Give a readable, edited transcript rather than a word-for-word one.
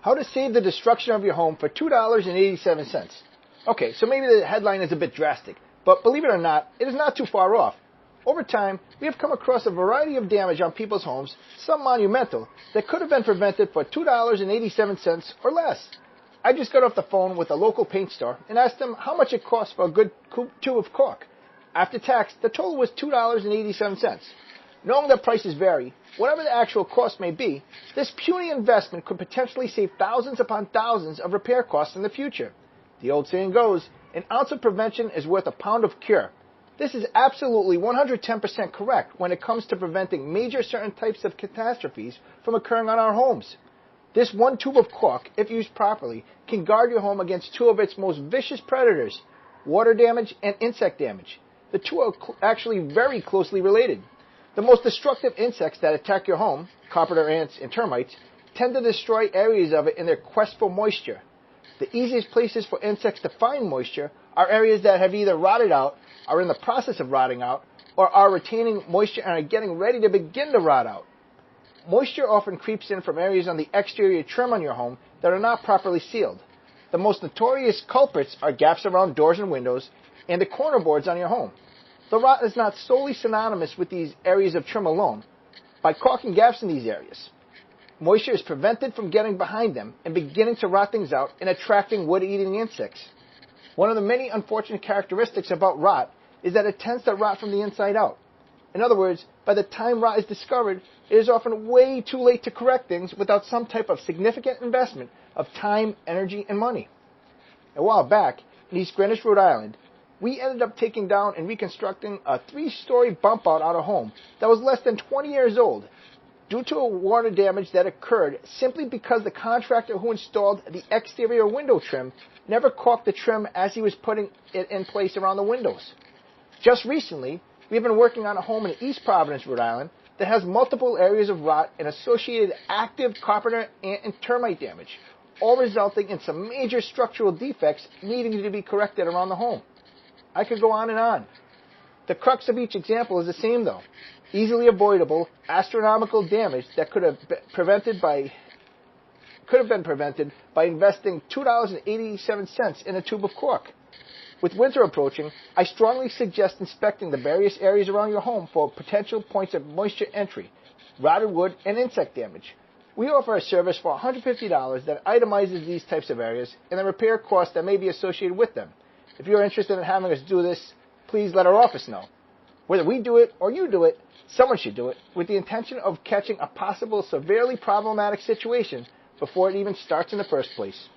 How to save the destruction of your home for $2.87. Okay, so maybe the headline is a bit drastic, but believe it or not, it is not too far off. Over time, we have come across a variety of damage on people's homes, some monumental, that could have been prevented for $2.87 or less. I just got off the phone with a local paint store and asked them how much it costs for a good tube of caulk. After tax, the total was $2.87. Knowing that prices vary, whatever the actual cost may be, this puny investment could potentially save thousands upon thousands of repair costs in the future. The old saying goes, an ounce of prevention is worth a pound of cure. This is absolutely 110% correct when it comes to preventing major certain types of catastrophes from occurring on our homes. This one tube of caulk, if used properly, can guard your home against two of its most vicious predators, water damage and insect damage. The two are actually very closely related. The most destructive insects that attack your home, carpenter ants and termites, tend to destroy areas of it in their quest for moisture. The easiest places for insects to find moisture are areas that have either rotted out, are in the process of rotting out, or are retaining moisture and are getting ready to begin to rot out. Moisture often creeps in from areas on the exterior trim on your home that are not properly sealed. The most notorious culprits are gaps around doors and windows and the corner boards on your home. The rot is not solely synonymous with these areas of trim alone. By caulking gaps in these areas, moisture is prevented from getting behind them and beginning to rot things out and attracting wood-eating insects. One of the many unfortunate characteristics about rot is that it tends to rot from the inside out. In other words, by the time rot is discovered, it is often way too late to correct things without some type of significant investment of time, energy, and money. A while back, in East Greenwich, Rhode Island, we ended up taking down and reconstructing a 3-story bump out on a home that was less than 20 years old due to a water damage that occurred simply because the contractor who installed the exterior window trim never caulked the trim as he was putting it in place around the windows. Just recently, we have been working on a home in East Providence, Rhode Island that has multiple areas of rot and associated active carpenter ant and termite damage, all resulting in some major structural defects needing to be corrected around the home. I could go on and on. The crux of each example is the same though. Easily avoidable, astronomical damage that could have been prevented by investing $2.87 in a tube of caulk. With winter approaching, I strongly suggest inspecting the various areas around your home for potential points of moisture entry, rotted wood, and insect damage. We offer a service for $150 that itemizes these types of areas and the repair costs that may be associated with them. If you're interested in having us do this, please let our office know. Whether we do it or you do it, someone should do it with the intention of catching a possible severely problematic situation before it even starts in the first place.